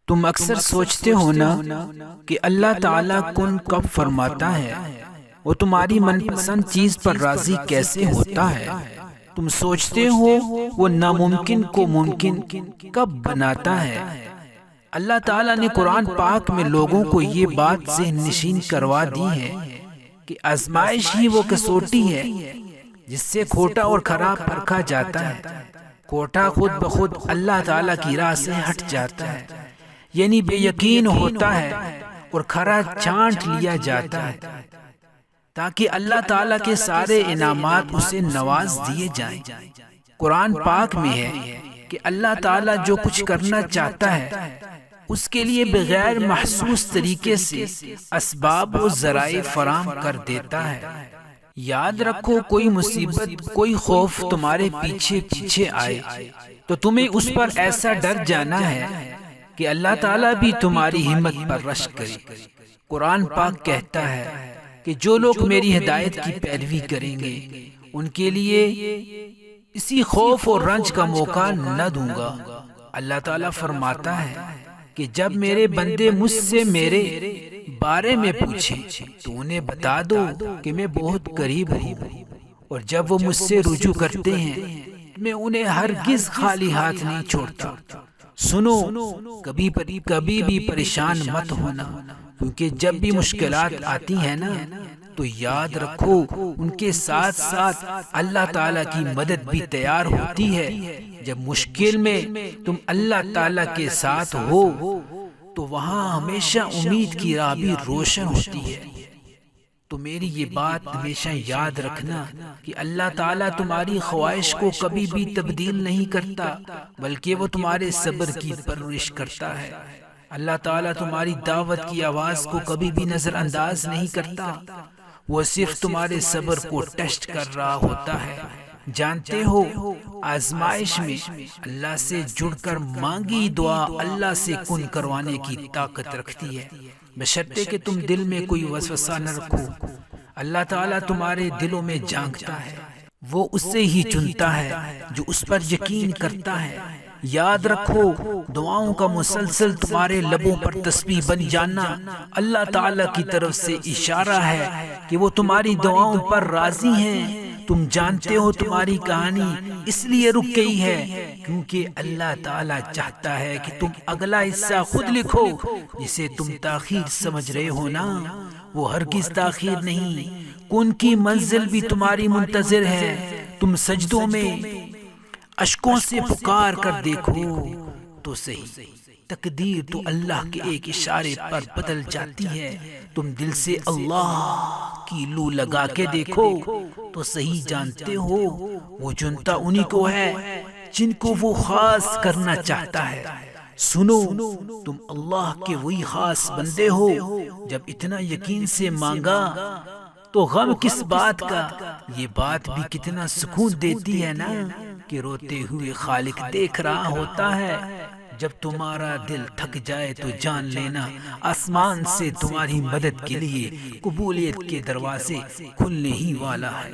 تم اکثر سوچتے ہو نا کہ اللہ تعالیٰ کن کب فرماتا ہے، وہ تمہاری من پسند چیز پر راضی کیسے ہوتا ہے۔ تم سوچتے ہو وہ ناممکن کو ممکن کب بناتا ہے۔ اللہ تعالیٰ نے قرآن پاک میں لوگوں کو یہ بات ذہن نشین کروا دی ہے کہ آزمائش ہی وہ کسوٹی ہے جس سے کھوٹا اور کھرا پرکھا جاتا ہے۔ کھوٹا خود بخود اللہ تعالیٰ کی راہ سے ہٹ جاتا ہے، یعنی بے یقین ہوتا ہے، اور کھرا چانٹ لیا جاتا ہے تاکہ اللہ تعالیٰ کے سارے انعامات اسے نواز دیے جائیں۔ قرآن پاک میں ہے کہ اللہ تعالیٰ جو کچھ کرنا چاہتا ہے اس کے لیے بغیر محسوس طریقے سے اسباب و ذرائع فراہم کر دیتا ہے۔ یاد رکھو، کوئی مصیبت، کوئی خوف تمہارے پیچھے پیچھے آئے تو تمہیں اس پر ایسا ڈر جانا ہے کہ اللہ تعالیٰ بھی تمہاری ہمت پر رشک کرے۔ قرآن پاک کہتا ہے کہ جو لوگ میری ہدایت کی پیروی کریں گے ان کے لیے اسی خوف اور رنج کا موقع نہ دوں گا۔ اللہ تعالیٰ فرماتا ہے کہ جب میرے بندے مجھ سے میرے بارے میں پوچھیں تو انہیں بتا دو کہ میں بہت قریب ہوں، اور جب وہ مجھ سے رجوع کرتے ہیں میں انہیں ہرگز خالی ہاتھ نہیں چھوڑتا۔ سنو، کبھی بھی پریشان مت ہونا، کیونکہ جب بھی مشکلات آتی ہیں نا تو یاد رکھو ان کے ساتھ ساتھ اللہ تعالیٰ کی مدد بھی تیار ہوتی ہے۔ جب مشکل میں تم اللہ تعالیٰ کے ساتھ ہو تو وہاں ہمیشہ امید کی راہ بھی روشن ہوتی ہے۔ تو میری یہ بات ہمیشہ یاد رکھنا کہ اللہ تعالیٰ تمہاری خواہش کو کبھی بھی تبدیل نہیں کرتا، بلکہ وہ تمہارے صبر کی پرورش کرتا ہے۔ اللہ تعالیٰ تمہاری دعوت کی آواز کو کبھی بھی نظر انداز نہیں کرتا، وہ صرف تمہارے صبر کو ٹیسٹ کر رہا ہوتا ہے۔ جانتے ہو، آزمائش میں اللہ سے جڑ کر مانگی دعا اللہ سے کن کروانے کی طاقت رکھتی ہے، بشرطے کہ تم دل میں کوئی وسوسہ نہ رکھو۔ اللہ تعالیٰ تمہارے دلوں میں جھانکتا ہے، وہ اسے ہی چنتا ہے جو اس پر یقین کرتا ہے۔ یاد رکھو، دعاؤں کا مسلسل تمہارے لبوں پر تسبیح بن جانا اللہ تعالیٰ کی طرف سے اشارہ ہے کہ وہ تمہاری دعاؤں پر راضی ہیں۔ تم جانتے ہو تمہاری کہانی اس لیے رک گئی ہے کیونکہ اللہ تعالیٰ چاہتا ہے کہ تم اگلا حصہ خود لکھو۔ جسے تم تاخیر سمجھ رہے ہو نا، وہ ہرگز تاخیر نہیں، کن کی منزل بھی تمہاری منتظر ہے۔ تم سجدوں میں اشکوں سے پکار کر دیکھو تو صحیح، تقدیر تو اللہ کے ایک اشارے پر بدل جاتی ہے۔ تم دل سے اللہ کی لو لگا کے دیکھو تو صحیح، جانتے ہو وہ چنتا انہی کو ہے جن کو وہ خاص کرنا چاہتا ہے۔ سنو، تم اللہ کے وہی خاص بندے ہو۔ جب اتنا یقین سے مانگا تو غم کس بات کا، یہ بات بھی کتنا سکون دیتی ہے نا کہ روتے ہوئے خالق دیکھ رہا ہوتا ہے۔ جب تمہارا دل تھک جائے تو جان لینا آسمان سے تمہاری مدد کے لیے قبولیت کے دروازے کھلنے ہی والا ہے۔